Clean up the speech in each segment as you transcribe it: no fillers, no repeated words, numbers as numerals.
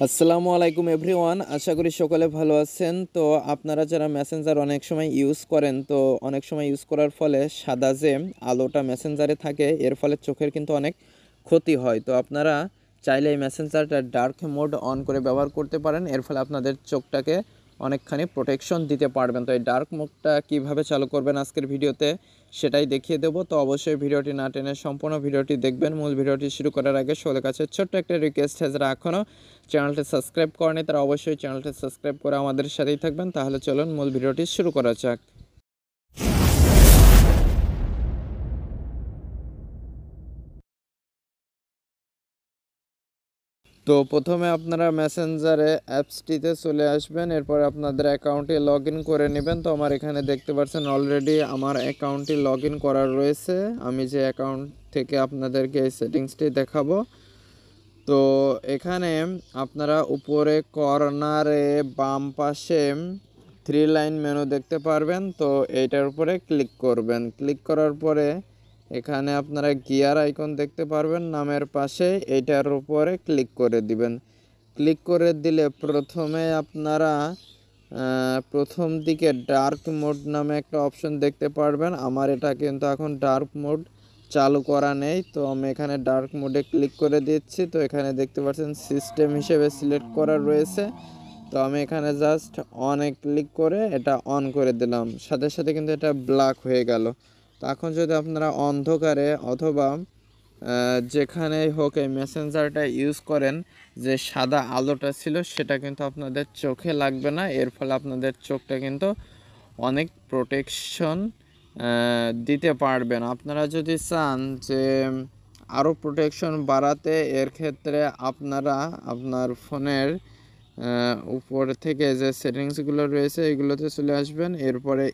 আসসালামু আলাইকুম এভরিওয়ান, আশা করি সকলে ভালো আছেন। তো আপনারা যারা মেসেঞ্জার অনেক সময় ইউজ করেন, তো অনেক সময় ইউজ করার ফলে সাদা যে আলোটা মেসেঞ্জারে থাকে এর ফলে চোখের কিন্তু অনেক ক্ষতি হয়। তো আপনারা চাইলে এই মেসেঞ্জারটা ডার্ক মোড অন করে ব্যবহার করতে পারেন, এর ফলে আপনাদের চোখটাকে অনেকখানি প্রোটেকশন দিতে পারবেন। তো এই ডার্ক মোডটা কীভাবে চালু করবেন আজকের ভিডিওতে সেটাই দেখিয়ে দেবো। তো অবশ্যই ভিডিওটি না টেনে সম্পূর্ণ ভিডিওটি দেখবেন। মূল ভিডিওটি শুরু করার আগে সকলের কাছে ছোট্ট একটা রিকোয়েস্ট, যারা এখনও চ্যানেলটি সাবস্ক্রাইব করেনি তারা অবশ্যই চ্যানেলটি সাবস্ক্রাইব করে আমাদের সাথেই থাকবেন। তাহলে চলুন মূল ভিডিওটি শুরু করা যাক। তো প্রথমে আপনারা মেসেঞ্জারে অ্যাপসটিতে চলে আসবেন, এরপর আপনাদের অ্যাকাউন্টে লগ ইন করে নেবেন। তো আমার এখানে দেখতে পাচ্ছেন অলরেডি আমার অ্যাকাউন্টটি লগ ইন করা রয়েছে। আমি যে অ্যাকাউন্ট থেকে আপনাদেরকে এই সেটিংসটি দেখাবো, তো এখানে আপনারা উপরে কর্নারে বাম পাশে 3 লাইন মেনু দেখতে পারবেন। তো এইটার উপরে ক্লিক করবেন। ক্লিক করার পরে এখানে আপনারা গিয়ার আইকন দেখতে পারবেন নামের পাশে, এইটার উপরে ক্লিক করে দিবেন। ক্লিক করে দিলে প্রথমে আপনারা প্রথম দিকে ডার্ক মোড নামে একটা অপশন দেখতে পারবেন। আমার এটা কিন্তু এখন ডার্ক মোড চালু করা নেই, তো আমি এখানে ডার্ক মোডে ক্লিক করে দিচ্ছি। তো এখানে দেখতে পাচ্ছেন সিস্টেম হিসেবে সিলেক্ট করা রয়েছে। তো আমি এখানে জাস্ট অনে ক্লিক করে এটা অন করে দিলাম, সাথে সাথে কিন্তু এটা ব্ল্যাক হয়ে গেল। তো এখন যদি আপনারা অন্ধকারে অথবা যেখানেই হোক এই মেসেঞ্জারটা ইউজ করেন, যে সাদা আলোটা ছিল সেটা কিন্তু আপনাদের চোখে লাগবে না, এর ফলে আপনাদের চোখটা কিন্তু অনেক প্রোটেকশন দিতে পারবেন। আপনারা যদি চান যে আরও প্রোটেকশন বাড়াতে, এর ক্ষেত্রে আপনারা আপনার ফোনের উপর থেকে যে সেটিংসগুলো রয়েছে এগুলোতে চলে আসবেন। এরপরে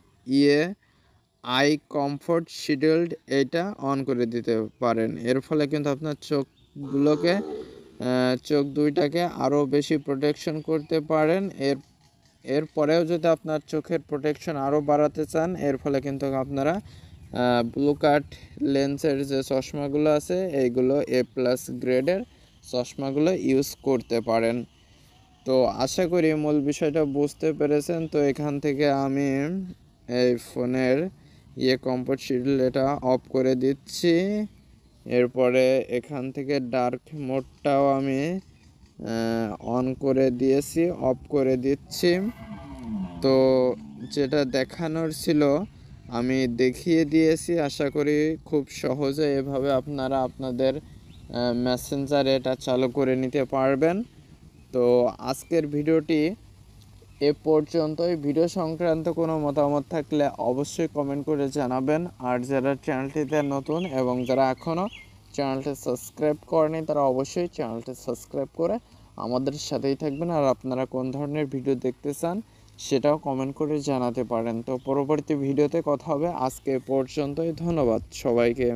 আই কমফোর্ট শিডিউল্ড এইটা অন করে দিতে পারেন। এর ফলে কিন্তু আপনার চোখগুলোকে চোখ দুইটাকে আরও বেশি প্রোটেকশন করতে পারেন। এরপরেও যদি আপনার চোখের প্রোটেকশন আরও বাড়াতে চান, এর ফলে কিন্তু আপনারা ব্লু কাট লেন্সের যে চশমাগুলো আছে এইগুলো A+ গ্রেডের চশমাগুলো ইউজ করতে পারেন। তো আশা করি মূল বিষয়টা বুঝতে পেরেছেন। তো এখান থেকে আমি এই ফোনের কমফোর্ট শিডিউল এটা অফ করে দিচ্ছি। এরপরে এখান থেকে ডার্ক মোডটাও আমি অন করে দিয়েছি, অফ করে দিচ্ছি। তো যেটা দেখানোর ছিল আমি দেখিয়ে দিয়েছি। আশা করি খুব সহজে এভাবে আপনারা আপনাদের মেসেঞ্জারে এটা চালু করে নিতে পারবেন। তো আজকের ভিডিওটি এ পর্যন্তই। ভিডিও সংক্রান্ত কোনো মতামত থাকলে অবশ্যই কমেন্ট করে জানাবেন। আর যারা চ্যানেলটিতে নতুন এবং যারা এখনও চ্যানেলটি সাবস্ক্রাইব করেনি তারা অবশ্যই চ্যানেলটি সাবস্ক্রাইব করে আমাদের সাথেই থাকবেন। আর আপনারা কোন ধরনের ভিডিও দেখতে চান সেটাও কমেন্ট করে জানাতে পারেন। তো পরবর্তী ভিডিওতে কথা হবে। আজকে পর্যন্তই, ধন্যবাদ সবাইকে।